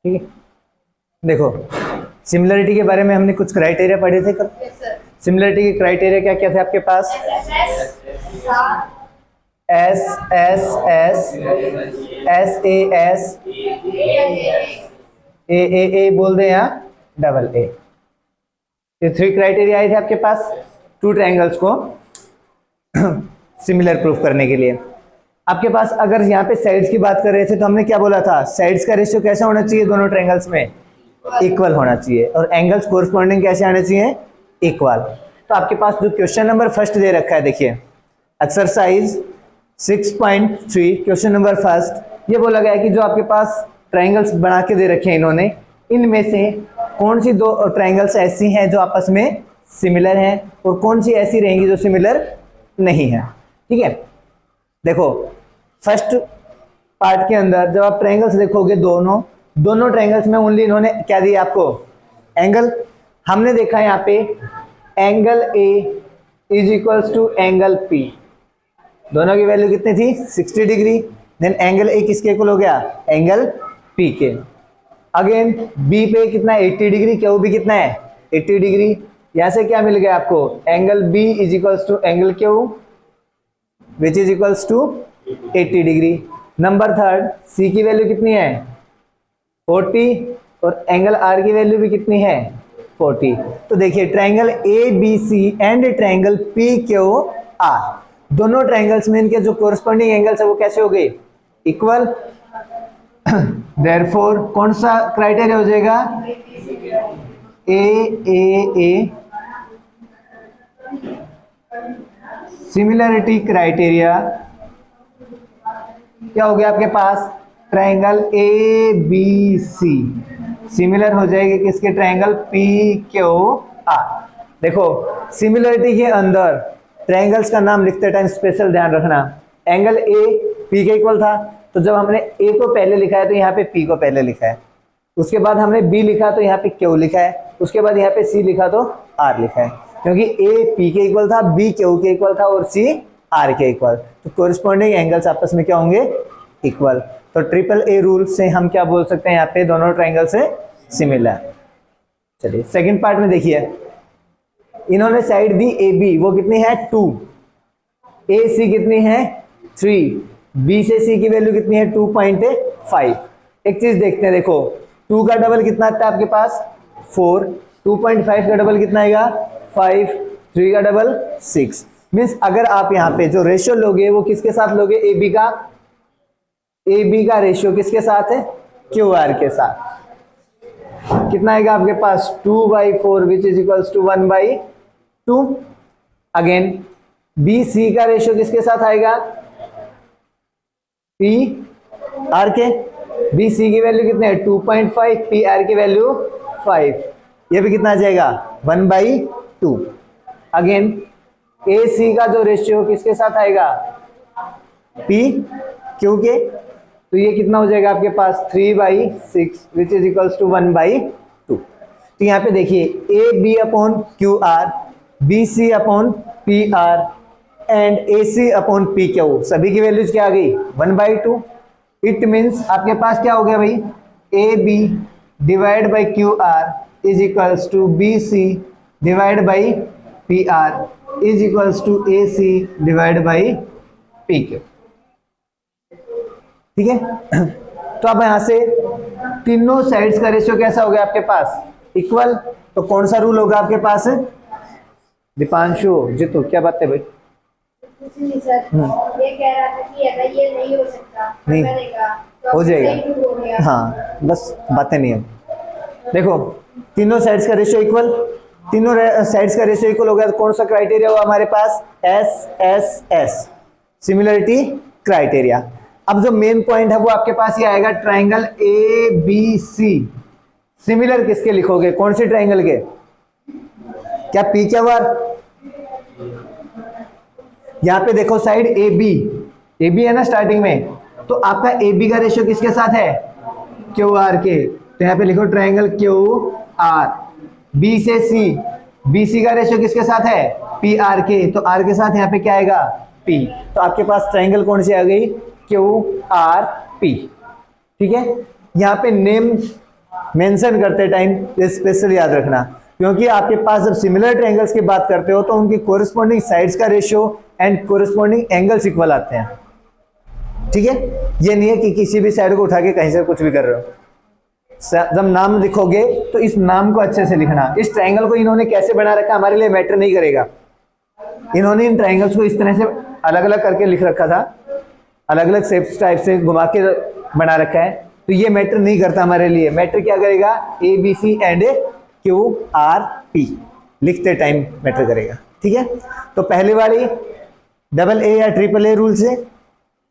ठीक है, देखो सिमिलरिटी के बारे में हमने कुछ क्राइटेरिया पढ़े थे कल। सिमिलरिटी के क्राइटेरिया क्या क्या थे आपके पास? S S S S A बोल दे या डबल ए, ये 3 क्राइटेरिया आए थे आपके पास 2 ट्रायंगल्स को सिमिलर प्रूफ करने के लिए। आपके पास अगर यहाँ पे साइड्स की बात कर रहे थे तो हमने क्या बोला था? साइड्स का रेशियो कैसा होना चाहिए? दोनों ट्रायंगल्स में इक्वल होना चाहिए, और एंगल्स कोरस्पॉन्डिंग कैसे आने चाहिए? इक्वल। तो आपके पास जो क्वेश्चन नंबर फर्स्ट दे रखा है, देखिए एक्सरसाइज 6.3 क्वेश्चन नंबर फर्स्ट, ये बोला गया है कि जो आपके पास ट्रायंगल्स बना के दे रखे हैं इन्होंने, इनमें से कौन सी 2 ट्रायंगल्स ऐसी हैं जो आपस में सिमिलर हैं और कौन सी ऐसी रहेंगी जो सिमिलर नहीं है। ठीक है, देखो फर्स्ट पार्ट के अंदर जब आप ट्रायंगल्स देखोगे, दोनों ट्रायंगल्स में ओनली इन्होंने क्या दिया आपको? एंगल। हमने देखा यहाँ पे angle A is equals to angle P, दोनों की वैल्यू कितनी थी? 60 डिग्री। देन एंगल ए किसके इक्वल हो गया? एंगल पी के। अगेन बी पे कितना? 80 डिग्री। क्यू भी कितना है? 80 डिग्री। यहाँ से क्या मिल गया आपको? Angle B is equals to angle Q which is equals to 80 degree. Number third, C की वैल्यू कितनी है? 40, और एंगल आर की वैल्यू भी कितनी है? 40। तो देखिए triangle A B C and triangle P Q R, दोनों ट्रायंगल्स में इनके जो कोरस्पॉन्डिंग एंगल्स है वो कैसे हो गए? इक्वल। देयरफॉर कौन सा क्राइटेरिया हो जाएगा? ए सिमिलरिटी क्राइटेरिया क्या हो गया आपके पास? Triangle A B C similar हो जाएगी किसके? Triangle P Q R. देखो सिमिलरिटी के अंदर ट्रायंगल्स का नाम लिखते टाइम स्पेशल ध्यान रखना, एंगल ए पी के इक्वल था, तो जब हमने ए को पहले लिखा है तो यहाँ पे पी को पहले लिखा है, उसके बाद हमने बी लिखा तो यहाँ पे क्यू लिखा है, उसके बाद यहाँ पे सी लिखा तो आर लिखा है, क्योंकि ए पी के इक्वल था, बी क्यू के इक्वल था और सी आर के इक्वल, तो कोरिस्पॉन्डिंग एंगल्स आपस में क्या होंगे? इक्वल। तो ट्रिपल ए रूल से हम क्या बोल सकते हैं? यहाँ पे दोनों ट्रायंगल से सिमिलर। चलिए सेकंड पार्ट में देखिए, इन्होंने साइड दी ए बी, वो कितनी है? 2। ए सी कितनी है? 3। बी से सी की वैल्यू कितनी है? 2.5। एक चीज देखते हैं, देखो 2 का डबल कितना आता है आपके पास? 4। 2.5 का डबल कितना आएगा? 5। 3 का डबल 6। मीन्स अगर आप यहाँ पे जो रेशियो लोगे वो किसके साथ लोगे? ए बी का। ए बी का रेशियो किसके साथ है? क्यू आर के साथ। कितना आएगा आपके पास? 2/4 which is equals to 1/2। Again B C का रेशियो किसके साथ आएगा? पी आर के। बी सी की वैल्यू कितनी है? 2.5। पी आर की वैल्यू 5, ये भी कितना आ जाएगा? 1/2। अगेन ए सी का जो रेशियो किसके साथ आएगा? पी क्यू के, तो ये कितना हो जाएगा आपके पास? 3/6 विच इज इक्वल्स टू 1/2। तो यहाँ पे देखिए A B upon Q R, B C upon P R and A C upon P Q, सभी की वैल्यूज क्या आ गई? 1/2। इट मीन्स आपके पास क्या हो गया भाई? A B divide by Q R is equals to B C divide by P R is equals to A C divide by P Q. ठीक है, तो अब यहां से तीनों साइड्स का रेशियो कैसा हो गया आपके पास? इक्वल। तो कौन सा रूल होगा आपके पास? दीपांशु जितू क्या बात है भाई? कुछ नहीं सर, ये कह रहा था कि अगर ये नहीं हो सकता नहीं मैंने कहा तो हो जाएगा। सही हो गया। हाँ बस बातें नहीं है। देखो तीनों साइड्स का रेशियो इक्वल, तीनों साइड्स का रेशियो इक्वल हो गया तो कौन सा क्राइटेरिया हुआ हमारे पास? S S S similarity criteria. अब जो मेन पॉइंट है वो आपके पास ये आएगा, triangle A B C similar किसके लिखोगे? कौन से ट्रायंगल के? क्या पी क्यू आर? यहां पे देखो साइड ए बी है ना स्टार्टिंग में, तो आपका ए बी का रेशियो किसके साथ है? क्यू आर के, तो यहाँ पे लिखो ट्रायंगल क्यू आर। बी से सी, बी सी का रेशियो किसके साथ है? पी आर के, तो आर के साथ यहाँ पे क्या आएगा? पी। तो आपके पास ट्रायंगल कौन सी आ गई? Q R P. ठीक है, यहाँ पे नेम मेंशन करते टाइम ये स्पेशल याद रखना, क्योंकि आपके पास जब सिमिलर ट्रायंगल्स की बात करते हो तो उनकी कोरिस्पॉन्डिंग साइड्स का ratio and corresponding angles equal आते हैं। ठीक है, ये नहीं है कि किसी भी साइड को उठा के कहीं से कुछ भी कर रहे हो। जब नाम लिखोगे तो इस नाम को अच्छे से लिखना। इस ट्रायंगल को इन्होंने कैसे बना रखा हमारे लिए मैटर नहीं करेगा। इन्होंने इन ट्रायंगल्स को इस तरह से अलग अलग करके लिख रखा था, अलग अलग शेप्स टाइप से घुमा के बना रखा है, तो ये मैटर नहीं करता हमारे लिए। मैटर क्या करेगा, A B C and Q R P लिखते टाइम मैटर करेगा। ठीक है, तो पहली वाली डबल ए या ट्रिपल ए रूल से,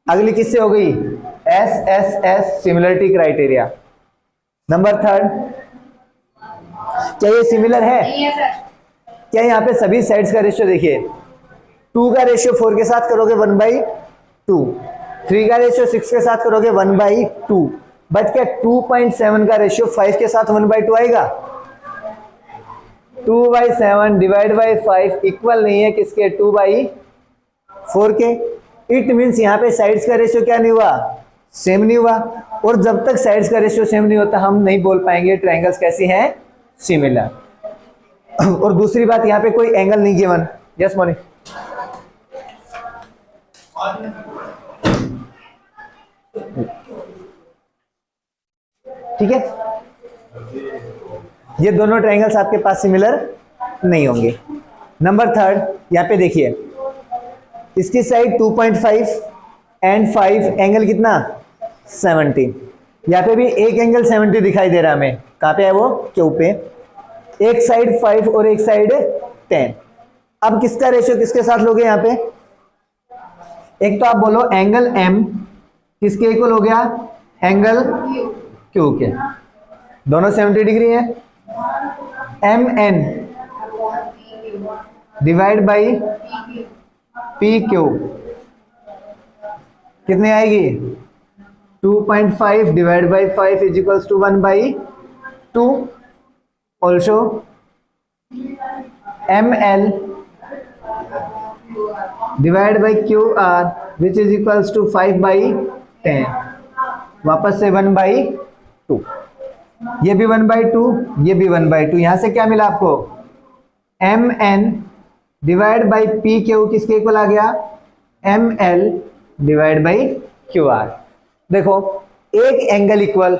अगली किससे हो गई, S S S similarity criteria. Number third, क्या ये सिमिलर है, नहीं है सर। क्या यहाँ पे सभी साइड्स का रेशियो देखिए, 2 का रेशियो 4 के साथ करोगे 1/2, 3 का रेशियो 6 के साथ करोगे 1/2, बट क्या 2.7 का रेशियो 5 के साथ 1/2 आएगा? 2/7 डिवाइड बाई 5 इक्वल नहीं है किसके, 2/4 के। इट मीन्स यहाँ पे साइड्स का रेशियो क्या नहीं हुआ, सेम नहीं हुआ। और जब तक साइड्स का रेशियो सेम नहीं होता हम नहीं बोल पाएंगे ट्रायंगल्स कैसी हैं, सिमिलर। और दूसरी बात, यहाँ पे कोई एंगल नहीं गिवन। यस मोनी, ठीक है, ये दोनों ट्रायंगल्स आपके पास सिमिलर नहीं होंगे। नंबर थर्ड, यहाँ पे देखिए इसकी साइड 2.5 एंड 5, एंगल कितना 70। यहाँ पे भी एक एंगल 70 दिखाई दे रहा है हमें, कहाँ पे है वो, क्यू पे। एक साइड 5 और एक साइड 10। अब किसका रेशियो किसके साथ लोगे यहाँ पे, एक तो आप बोलो एंगल एम किसके इक्वल हो गया, एंगल क्यू के, दोनों 70 डिग्री है। M N divide by P Q कितने आएगी, 2.5 divide by 5 is equals to 1/2। Also M L divide by Q R which is equals to 5/10, वापस से 1/2। ये भी 1/2, ये भी 1/2। यहां से क्या मिला आपको, M N divide by P Q किसके इक्वल आ गया, M L divide by Q R. देखो एक एंगल इक्वल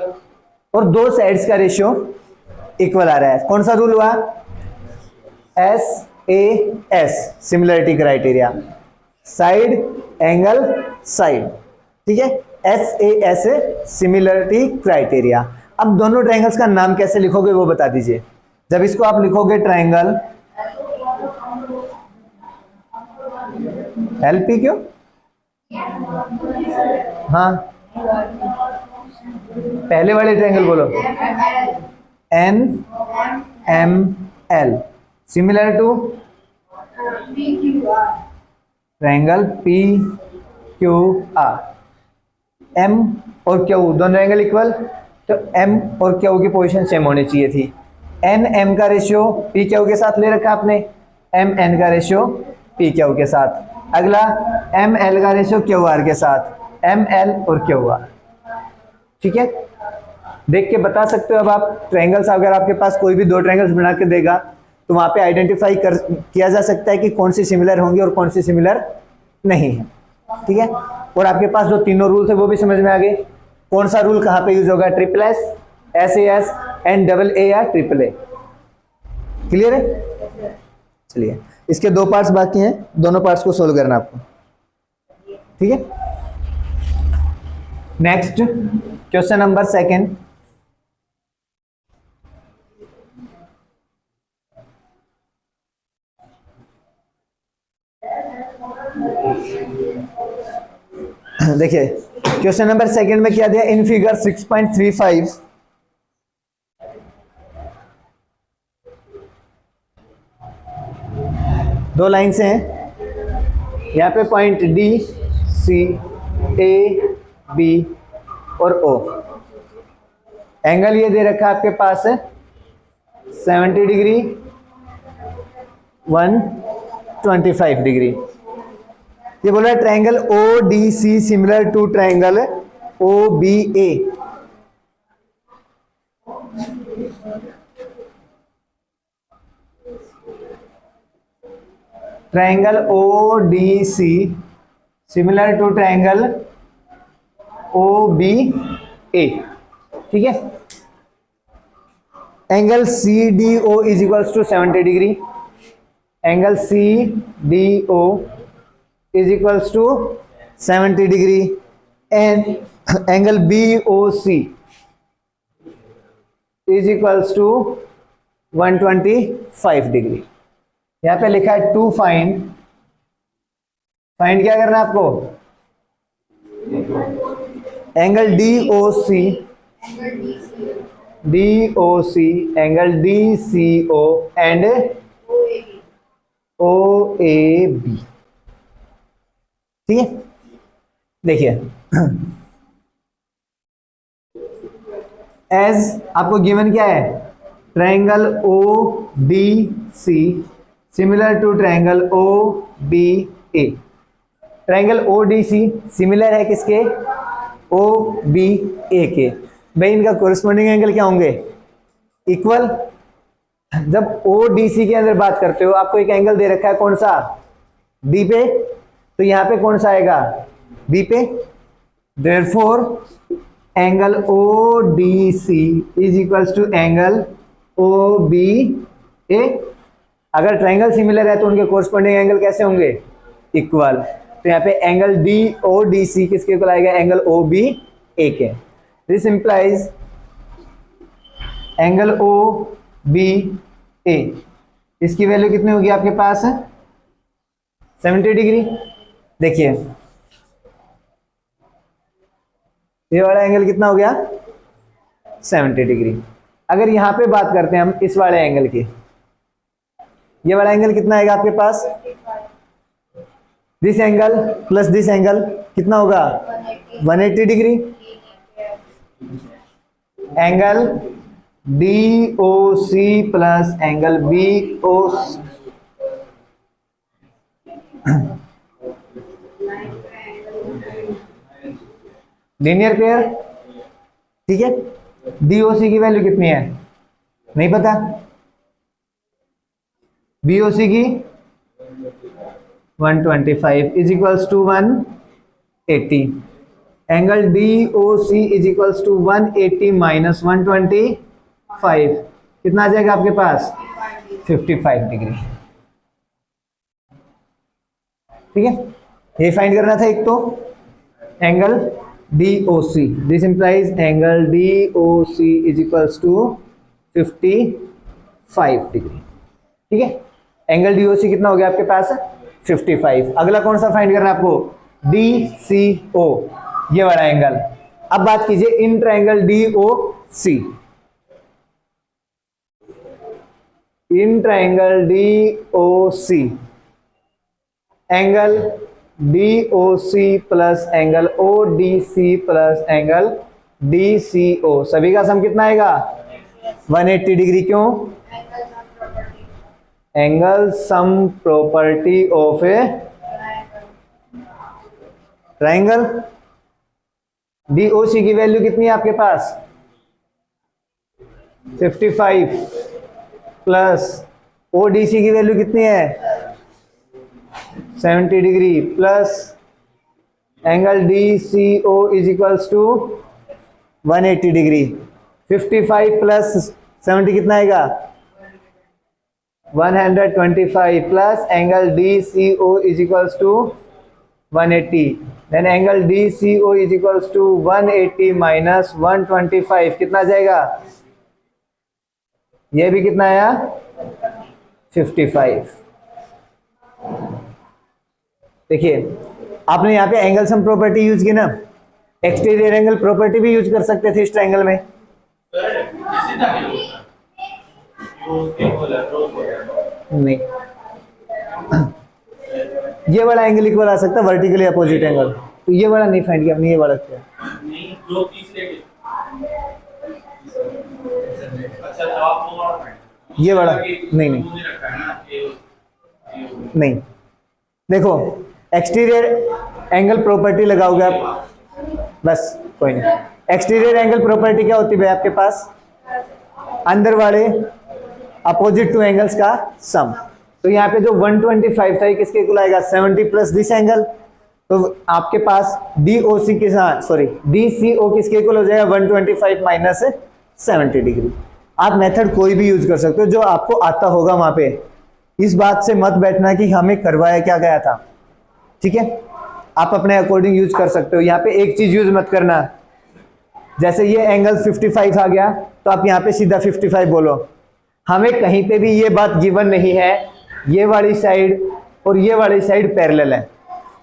और दो साइड्स का रेशियो इक्वल आ रहा है, कौन सा रूल हुआ, S A S similarity criteria, side angle side. ठीक है, S A S similarity criteria. अब दोनों ट्रायंगल्स का नाम कैसे लिखोगे वो बता दीजिए। जब इसको आप लिखोगे ट्रायंगल एलपी क्यों, हाँ पहले वाले ट्रायंगल बोलो, N M L similar to triangle P Q R. M और क्यू दोनों एंगल इक्वल, तो एम और क्यू की पोजीशन सेम होनी चाहिए थी। एन एम का रेशियो पी क्यू के साथ ले रखा आपने, एम एन का रेशियो पी क्यू के साथ। अगला एम एल का रेशियो क्यू आर के साथ, एम एल और क्यू आर। ठीक है, देख के बता सकते हो। अब आप ट्रायंगल्स, अगर आपके पास कोई भी दो ट्रायंगल्स बना के देगा तो वहां पे आइडेंटिफाई किया जा सकता है कि कौन सी सिमिलर होंगी और कौन सी सिमिलर नहीं है। ठीक है, और आपके पास जो तीनों रूल थे वो भी समझ में आ गए। कौन सा रूल कहाँ पे यूज होगा, triple S, S A S and double A या ट्रिपल ए। क्लियर है, चलिए इसके दो पार्ट्स बाकी हैं, दोनों पार्ट्स को सोल्व करना आपको। ठीक है, नेक्स्ट क्वेश्चन नंबर सेकंड। देखिए क्वेश्चन नंबर सेकंड में क्या दिया, इन फिगर 6.35 दो लाइन्स हैं, यहाँ पे पॉइंट डी, सी, ए, बी और ओ। एंगल ये दे रखा है आपके पास है 70 डिग्री, 125 डिग्री। ये बोल रहा है triangle O D C similar to triangle O B A. Triangle O D C similar to triangle O B A, ठीक है। Angle C D O is equals to 70 degree, angle C D O is equals to 70 degree and angle B O C is equals to 125 degree. यहां पे लिखा है to find, find क्या करना है आपको, angle D O C, D O C, angle D C O and O A B, ठीक है। देखिए एज आपको गिवन क्या है, triangle O D C similar to triangle O B A. Triangle O D C similar है किसके, ओ B A के। भाई इनका कोरिस्पोंडिंग एंगल क्या होंगे, इक्वल। जब ओ डी सी के अंदर बात करते हो आपको एक एंगल दे रखा है कौन सा, बी पे, तो यहां पे कौन सा आएगा, बी पे। Therefore angle O D C is equals to angle O B A. अगर ट्रायंगल सिमिलर है तो उनके कोरिस्पोंडिंग एंगल कैसे होंगे, इक्वल। तो यहाँ पे angle D O D C किसके इक्वल आएगा, एंगल ओ बी ए के। This implies angle O B A, इसकी वैल्यू कितनी होगी आपके पास, 70 डिग्री। देखिए ये वाला एंगल कितना हो गया, 70 डिग्री। अगर यहां पे बात करते हैं हम इस वाले एंगल की, ये वाला एंगल कितना आएगा आपके पास, this angle plus this angle कितना होगा, 180 degree. Angle D O C plus angle B O, linear pair, ठीक है। डीओसी की वैल्यू कितनी है नहीं पता, बीओसी की 125 is equals to 180। Angle DOC is equals to 180 minus 125 कितना आ जाएगा आपके पास, 55 डिग्री, ठीक है। ये फाइंड करना था एक तो angle DOC, this implies angle DOC is equals to 55 degree, ठीक है। एंगल DOC कितना हो गया आपके पास, 55। अगला कौन सा फाइंड करना है आपको, DCO, ये वाला एंगल। अब बात कीजिए in triangle DOC, in triangle DOC angle DOC plus angle ODC plus angle DCO सभी का सम कितना आएगा, 180 डिग्री। क्यों, angle sum property of a triangle. DOC की वैल्यू कितनी है आपके पास, 55 प्लस ODC की वैल्यू कितनी है, 70 degree plus angle DCO is equals to 180 degree. 55 plus 70 कितना आएगा, 125 plus angle DCO is equals to 180, then angle DCO is equals to 180 minus 125 कितना जाएगा, ये भी कितना आया, 55। देखिए आपने यहाँ पे एंगल सम प्रॉपर्टी यूज की ना, एक्सटीरियर एंगल प्रॉपर्टी भी यूज कर सकते थे इस ट्रायंगल में। नहीं, ये वाला एंगल इक्वल आ सकता है वर्टिकली अपोजिट एंगल, तो ये वाला नहीं फाइंड किया हमने, ये वाला किया। ये वाला नहीं नहीं नहीं, देखो एक्सटीरियर एंगल प्रॉपर्टी लगाओगे आप, बस कोई नहीं। एक्सटीरियर एंगल प्रॉपर्टी क्या होती है भाई आपके पास, अंदर वाले अपोजिट टू एंगल्स का सम। तो यहाँ पे जो 125 था ये किसके इक्वल आएगा 70 प्लस दिस एंगल। तो आपके पास DOC के साथ सॉरी DCO किसके इक्वल हो जाएगा 125 माइनस 70 डिग्री। आप मेथड कोई भी यूज कर सकते हो जो आपको आता होगा वहां पे। इस बात से मत बैठना कि हमें करवाया क्या गया था, ठीक है। आप अपने अकॉर्डिंग यूज कर सकते हो। यहाँ पे एक चीज यूज मत करना, जैसे ये एंगल 55 आ गया तो आप यहाँ पे सीधा 55 बोलो। हमें कहीं पे भी ये बात गिवन नहीं है ये वाली साइड और ये वाली साइड पैरेलल है,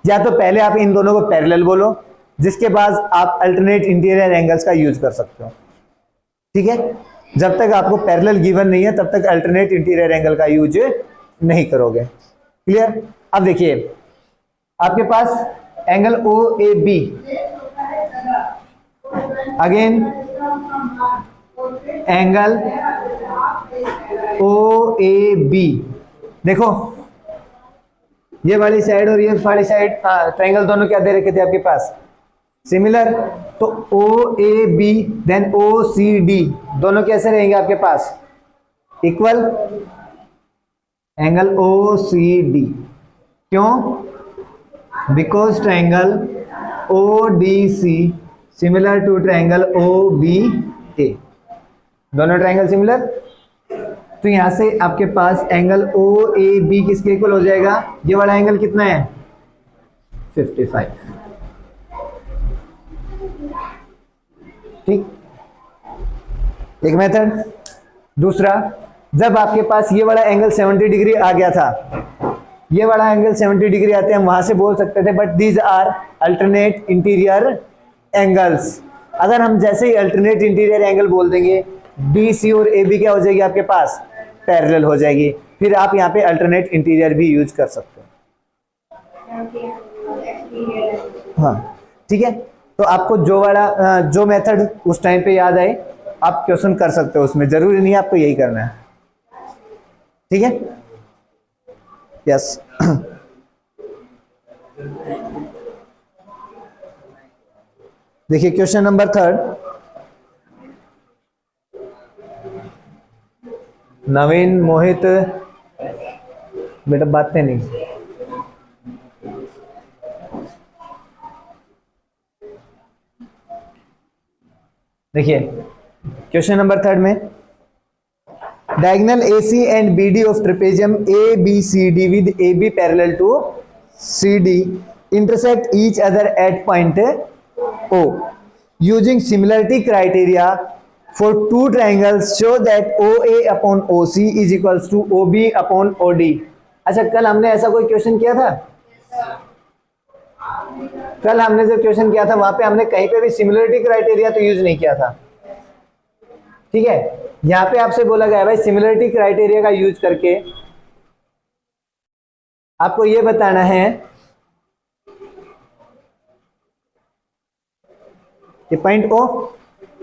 या तो पहले आप इन दोनों को पैरेलल बोलो जिसके बाद आप अल्टरनेट इंटीरियर एंगल्स का यूज कर सकते हो, ठीक है। जब तक आपको पैरेलल गिवन नहीं है तब तक अल्टरनेट इंटीरियर एंगल का यूज नहीं करोगे। क्लियर। अब देखिए आपके पास angle OAB, again angle OAB, देखो ये वाली साइड और ये वाली साइड ट्रायंगल दोनों क्या दे रखे थे आपके पास सिमिलर। तो OAB देन OCD दोनों कैसे रहेंगे आपके पास इक्वल। एंगल OCD क्यों, because triangle ODC similar to triangle OBA, दोनों ट्रायंगल सिमिलर। तो यहां से आपके पास एंगल OAB किसके इक्वल हो जाएगा, ये वाला एंगल कितना है 55, ठीक। एक मेथड। दूसरा, जब आपके पास ये वाला एंगल 70 डिग्री आ गया था, ये वाला एंगल 70 डिग्री आते हैं, हम वहां से बोल सकते थे but these are alternate interior angles. अगर हम जैसे ही अल्टरनेट इंटीरियर एंगल बोल देंगे DC और AB क्या हो जाएगी आपके पास पैरेलल हो जाएगी, फिर आप यहाँ पे अल्टरनेट इंटीरियर भी यूज कर सकते हो। हाँ ठीक है। तो आपको जो मेथड उस टाइम पे याद आए आप क्वेश्चन कर सकते हो, उसमें जरूरी नहीं है आपको यही करना है, ठीक है। यस देखिए क्वेश्चन नंबर 3 नवीन मोहित बेटा बातें नहीं। देखिए क्वेश्चन नंबर 3 में diagonal AC and BD of trapezium ABCD with AB parallel to CD intersect each other at point O using similarity criteria for two triangles show that OA upon OC is equals to OB upon OD। अच्छा कल हमने ऐसा कोई question किया था, कल हमने जो क्वेश्चन किया था वहां पे हमने कहीं पे भी सिमिलरिटी क्राइटेरिया तो यूज नहीं किया था, ठीक है। यहां पे आपसे बोला गया भाई सिमिलरिटी क्राइटेरिया का यूज करके आपको ये बताना है कि पॉइंट O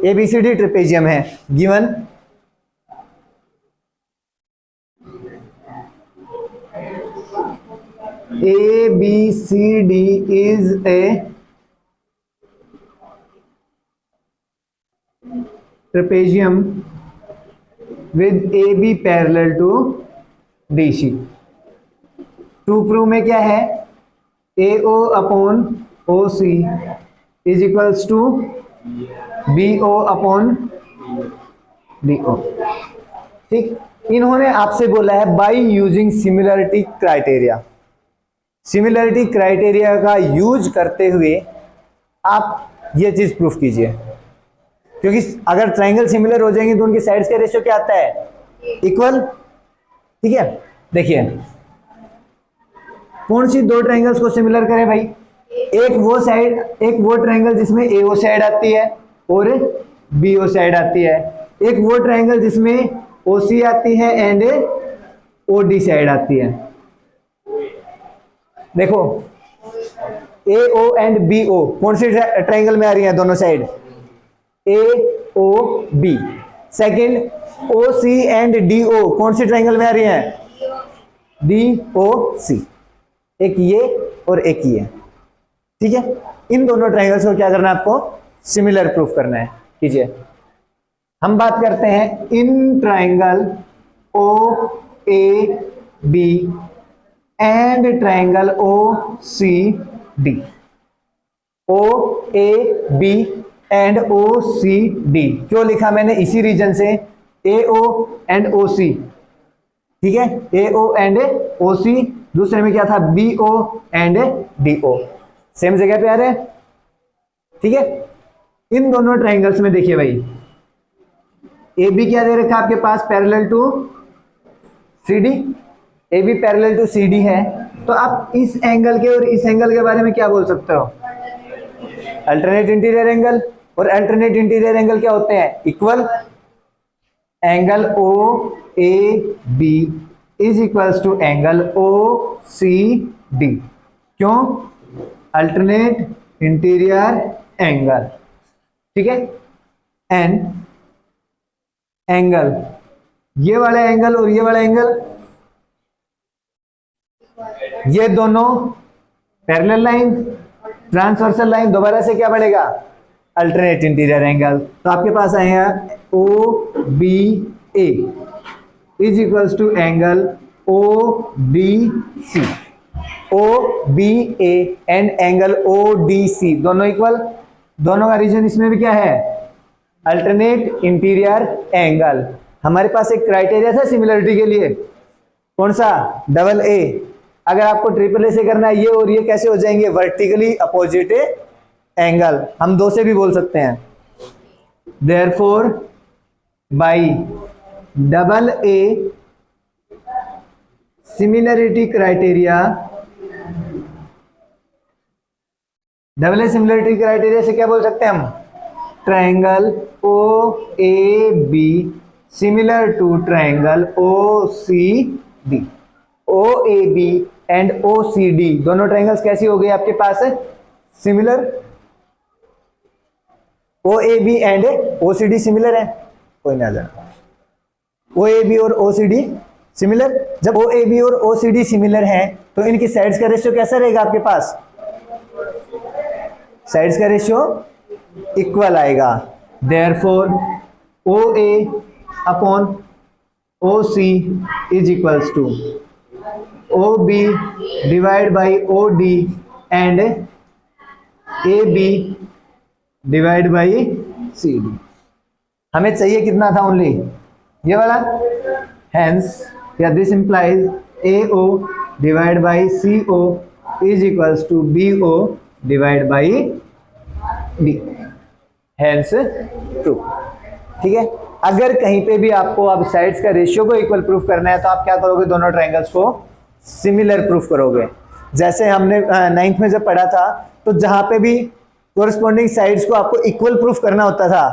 ABCD ट्रेपेजियम है given, ABCD is a trapezium with AB parallel to DC। To prove में क्या है AO upon OC is equals to BO upon BO, ठीक। इन्होंने आपसे बोला है by using similarity criteria. Similarity criteria का यूज करते हुए आप ये चीज प्रूफ कीजिए, क्योंकि अगर ट्रायंगल सिमिलर हो जाएंगे तो उनकी साइड्स का रेशियो क्या आता है इक्वल, ठीक है। देखिए कौन सी दो ट्रायंगल्स को सिमिलर करें भाई, एक वो ट्रायंगल जिसमें AO साइड आती है और BO साइड आती है, एक वो ट्रायंगल जिसमें OC आती है एंड OD साइड आती है। देखो AO एंड BO कौन सी ट्रायंगल में आ रही है दोनों side AOB। Second OC and DO कौन सी ट्रायंगल में आ रही है DOC, एक ये और एक ये, ठीक है। इन दोनों ट्रायंगल्स को क्या करना है आपको सिमिलर प्रूफ करना है। कीजिए हम बात करते हैं in triangle OAB B and triangle O C D. O A B and O C D क्यों लिखा मैंने इसी रीजन से, ए ओ एंड ओ सी, ठीक है, ए ओ एंड ओ सी, दूसरे में क्या था B O and D O, same जगह पे आ रहे हैं, ठीक है। इन दोनों ट्रायंगल्स में देखिए भाई, ए बी क्या दे रखा है आपके पास, parallel to C D, A B parallel to C D है, तो आप इस एंगल के और इस एंगल के बारे में क्या बोल सकते हो, अल्टरनेट इंटीरियर एंगल, और अल्टरनेट इंटीरियर एंगल क्या होते हैं, equal. Angle O A B is equals to angle O C D, क्यों, अल्टरनेट इंटीरियर एंगल, ठीक है। एंड एंगल, ये वाला एंगल और ये वाला एंगल, ये दोनों पैरेलल लाइन, ट्रांसवर्सल लाइन, दोबारा से क्या बढ़ेगा, अल्टरनेट इंटीरियर एंगल। तो आपके पास आएगा O B A is equals to angle O D C, O B A and angle O D C दोनों इक्वल, दोनों का रीजन इसमें भी क्या है, अल्टरनेट इंटीरियर एंगल। हमारे पास एक क्राइटेरिया था सिमिलरिटी के लिए, कौन सा, डबल ए। अगर आपको ट्रिपल ए से करना है, ये और ये कैसे हो जाएंगे, वर्टिकली अपोजिट एंगल, हम दो से भी बोल सकते हैं। Therefore by double A similarity criteria, double A similarity criteria से क्या बोल सकते हैं हम, triangle O A B similar to triangle O C D. O A B and O C D दोनों ट्रायंगल्स कैसी हो गई आपके पास, similar. O A B and O C D similar है, कोई ना जाना, ओ ए बी और ओ सी डी सिमिलर। जब ओ ए बी और ओ सी डी सिमिलर है तो इनकी साइड्स का रेशियो कैसा रहेगा आपके पास, साइड्स का रेशियो इक्वल आएगा। Therefore O A upon O C is equals to O B divide by O D and A B divide by C D. हमें चाहिए कितना था, ओनली ये वाला, हेंस या this implies A O divide by C O is equals to B O divide by D, hence true, ठीक है। अगर कहीं पे भी आपको अब साइड्स का रेशियो को इक्वल प्रूफ करना है तो आप क्या करोगे, दोनों ट्रायंगल्स को सिमिलर प्रूफ करोगे। जैसे हमने 9th में जब पढ़ा था तो जहां पे भी कोरिस्पोंडिंग साइड्स को आपको इक्वल प्रूफ करना होता था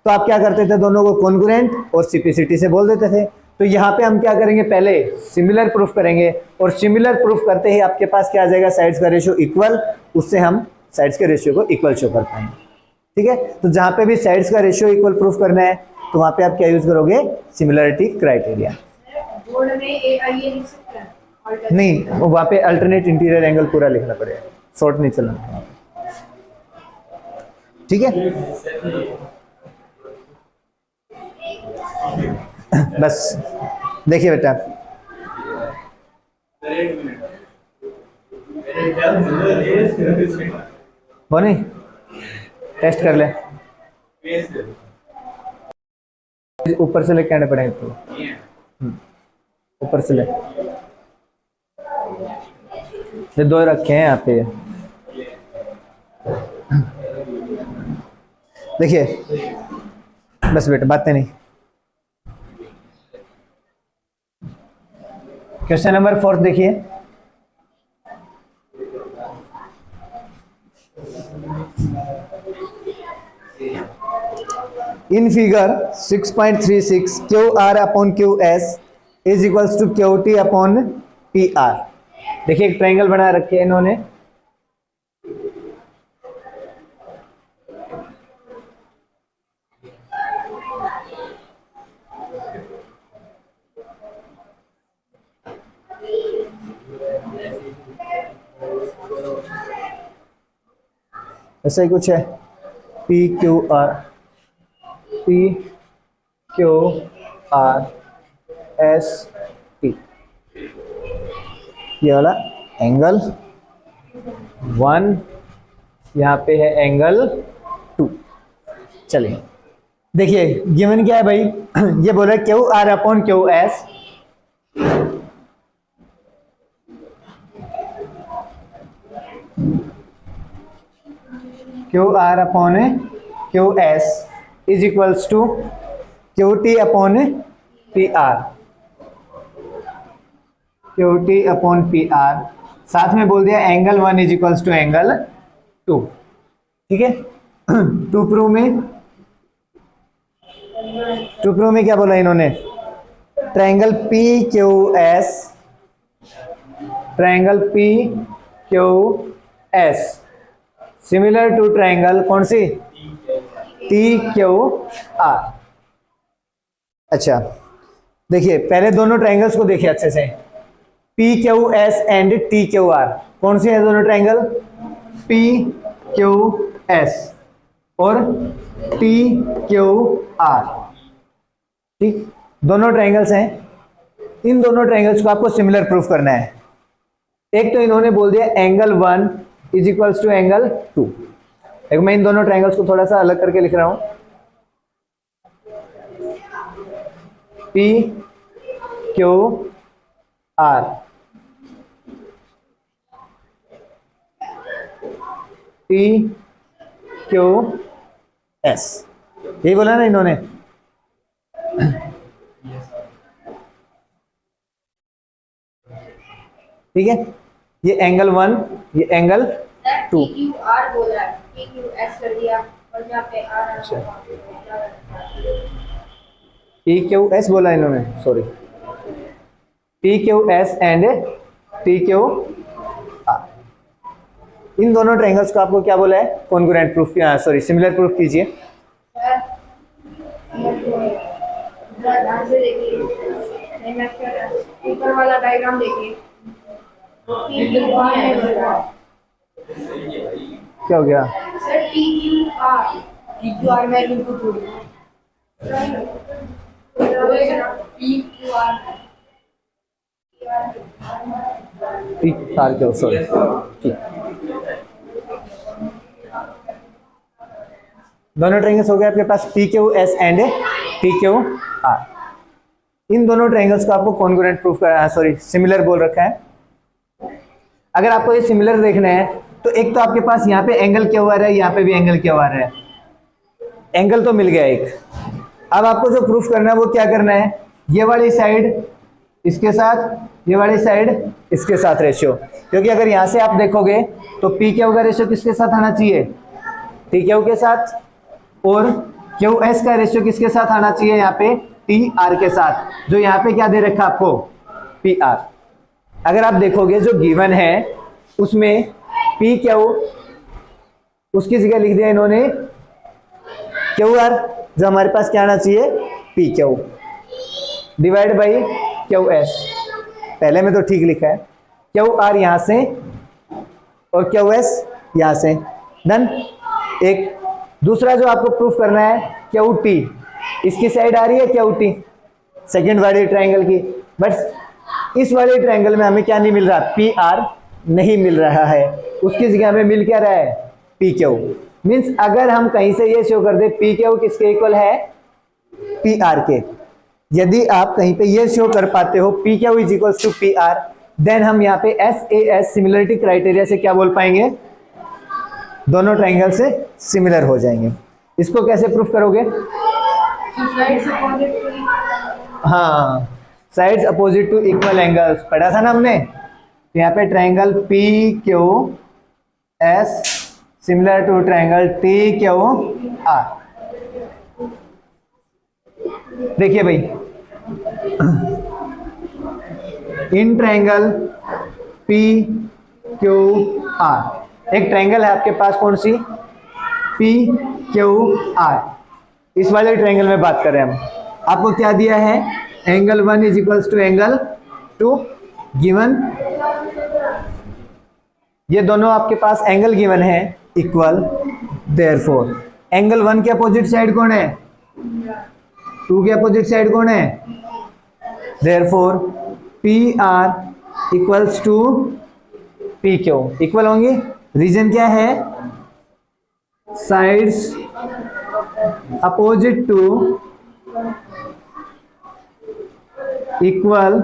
तो आप क्या करते थे, दोनों को कॉन्ग्रुएंट और सिपिसिटी से बोल देते थे। तो यहाँ पे हम क्या करेंगे, पहले सिमिलर प्रूफ करेंगे और सिमिलर प्रूफ करते ही आपके पास क्या आ जाएगा, साइड्स का रेशियो इक्वल, उससे हम साइड्स के रेशियो को इक्वल शो कर पाएंगे, ठीक है। तो जहां पे भी साइड्स का रेशियो इक्वल प्रूफ करना है तो वहां पे आप क्या यूज करोगे, सिमिलरिटी क्राइटेरिया। बोर्ड में ए आई ए लिख सकते हैं, नहीं, वहां पे अल्टरनेट इंटीरियर एंगल पूरा लिखना पड़ेगा, शॉर्ट नहीं चलना, ठीक है। बस देखिए बेटा, वो नहीं टेस्ट कर ले, ऊपर से लेके आने पड़ेंगे तो, ऊपर से ले, ये दो रखे हैं यहाँ पे, देखिए बस बेटा बातें नहीं। क्वेश्चन नंबर 4 देखिए, in figure 6.36 Q R upon Q S is equals to Q T upon P R. देखिए एक ट्रायंगल बना रखे है इन्होंने, ऐसा ही कुछ है, P Q R S T, ये वाला एंगल 1, यहाँ पे है एंगल 2। चलिए देखिए गिवन क्या है भाई, ये बोला Q R upon Q S, Q R upon Q S is equals to Q T upon P R, Q T upon P R, साथ में बोल दिया angle 1 is equals to angle 2। ठीक है, टू प्रूव में क्या बोला इन्होंने, triangle P Q S, triangle P Q S similar to triangle कौन सी, टी क्यू आर। अच्छा देखिए पहले दोनों ट्रायंगल्स को देखिए अच्छे से, P Q S and T Q are, कौन सी है दोनों ट्रायंगल, पी क्यू एस और टी क्यू आर। ठीक, दोनों ट्रायंगल्स हैं, इन दोनों ट्रायंगल्स को आपको सिमिलर प्रूफ करना है। एक तो इन्होंने बोल दिया angle 1 is equals to angle 2। एक मैं इन दोनों ट्रायंगल्स को थोड़ा सा अलग करके लिख रहा हूं, P Q R, P Q S, यही बोला ना इन्होंने। ठीक है, ये एंगल 1, ये एंगल 2। TQR बोल रहा है, TQS कर दिया और यहाँ पे R पी क्यू एस बोला इन्होंने, sorry, P Q S and T Q R, इन दोनों ट्रायंगल्स को आपको क्या बोला है, कॉन्ग्रुएंट प्रूफ किया, सॉरी सिमिलर प्रूफ कीजिए। ध्यान से देखिए, ऊपर वाला डायग्राम देखिए, क्या हो गया, सर TQR में इनको जोड़िए, TQR P R Q, sorry, ठीक, दोनों ट्रायंगल्स हो गए आपके पास P Q S and T Q R. इन दोनों ट्रायंगल्स को आपको कॉन्ग्रुएंट प्रूफ करना है, सॉरी सिमिलर बोल रखा है। अगर आपको ये सिमिलर देखना है तो एक तो आपके पास यहाँ पे एंगल क्यू आर है, यहाँ पे भी एंगल क्यू आर है, एंगल तो मिल गया एक। अब आपको जो प्रूफ करना है वो क्या करना है, ये वाली साइड इसके साथ, ये वाली साइड इसके साथ रेशियो, क्योंकि अगर यहाँ से आप देखोगे तो पी क्यू का रेशियो किसके साथ आना चाहिए, टी क्यू के साथ, और क्यू एस का रेशियो किसके साथ आना चाहिए, यहाँ पे टी आर के साथ, जो यहाँ पे क्या दे रखा आपको, पी आर। अगर आप देखोगे जो गिवन है उसमें पी क्यू, उसकी जगह लिख दिया इन्होंने क्यू आर, जो हमारे पास क्या आना चाहिए, P Q divide by Q S. पहले में तो ठीक लिखा है, क्यू आर यहाँ से और क्यू एस यहाँ से, डन। एक दूसरा जो आपको प्रूफ करना है, क्यू टी इसकी साइड आ रही है, क्यू टी सेकेंड वाले ट्रायंगल की, बट इस वाले ट्रायंगल में हमें क्या नहीं मिल रहा, पी आर नहीं मिल रहा है, उसकी जगह हमें मिल क्या रहा है, पी क्यू। मीन्स अगर हम कहीं से ये शो कर दे पी क्यू किसके इक्वल है, पी आर के, यदि आप कहीं पे ये शो कर पाते हो P Q is equal to P R, then हम यहाँ पे S A S similarity criteria से क्या बोल पाएंगे, दोनों ट्रायंगल से सिमिलर हो जाएंगे। इसको कैसे प्रूफ करोगे, हाँ, sides opposite to equal angles पढ़ा था ना हमने, यहाँ पे triangle P Q S similar to triangle T Q R. देखिए भाई, in triangle P Q R, एक ट्रायंगल है आपके पास कौन सी, पी क्यू आर, इस वाले ट्रायंगल में बात कर रहे हैं हम। आपको क्या दिया है, angle 1 is equals to angle 2 given, ये दोनों आपके पास एंगल गिवन है इक्वल, देयरफॉर एंगल 1 के अपोजिट साइड कौन है, 2 के अपोजिट साइड कौन है, therefore P R equals to P Q, equal होंगी। रीजन क्या है? Sides opposite to equal,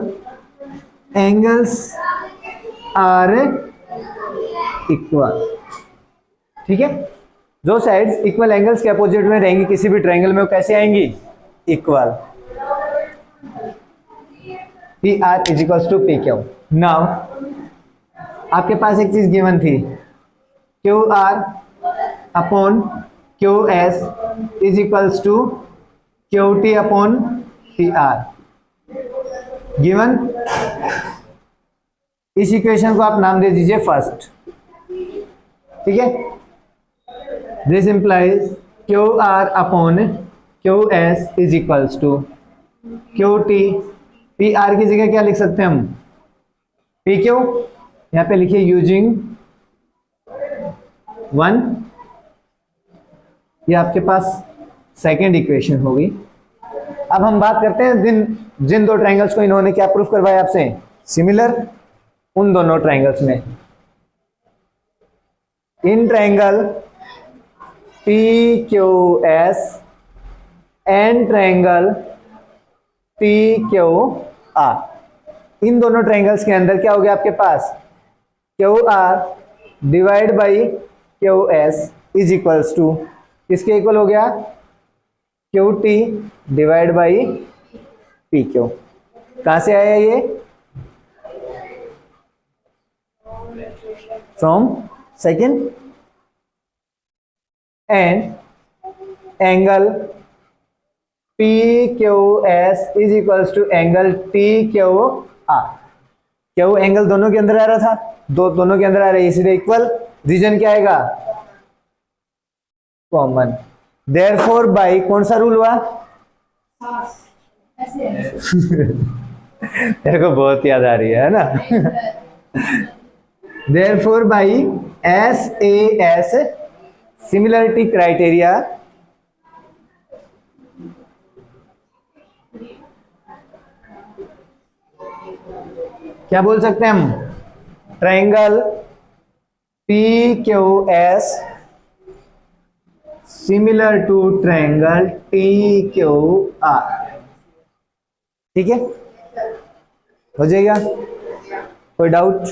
angles are equal. ठीक है, जो साइड्स इक्वल एंगल्स के अपोजिट में रहेंगी किसी भी ट्रायंगल में, वो कैसे आएंगी? Equal. P R is equal to P Q. Now आपके पास एक चीज गिवन थी, Q R upon Q S is equals to Q T upon P R given. इस इक्वेशन को आप नाम दे दीजिए फर्स्ट। ठीक है, this implies Q R upon Q S is equals to Q T. P R की जगह क्या लिख सकते हैं हम? P Q. यहां पे लिखिए यूजिंग 1। ये आपके पास सेकेंड इक्वेशन होगी। अब हम बात करते हैं जिन दो ट्रायंगल्स को इन्होंने क्या प्रूफ करवाया आपसे? सिमिलर। उन दोनों ट्रायंगल्स में इन triangle P Q S and triangle P Q R, इन दोनों ट्रायंगल्स के अंदर क्या हो गया आपके पास? Q R divide by Q S is equals to किसके इक्वल हो गया? Q T divide by P Q. कहां से आया ये? From second. And angle P Q S is equals to angle T Q R. Q angle दोनों के अंदर आ रहा था, दोनों के अंदर आ रहा है, इसलिए इक्वल। रीजन क्या आएगा? कॉमन। देयरफॉर बाई कौन सा रूल हुआ? तेरे को बहुत याद आ रही है ना? Therefore by SAS similarity criteria क्या बोल सकते हैं हम? Triangle P Q S similar to triangle T Q R. ठीक है, हो जाएगा? कोई डाउट?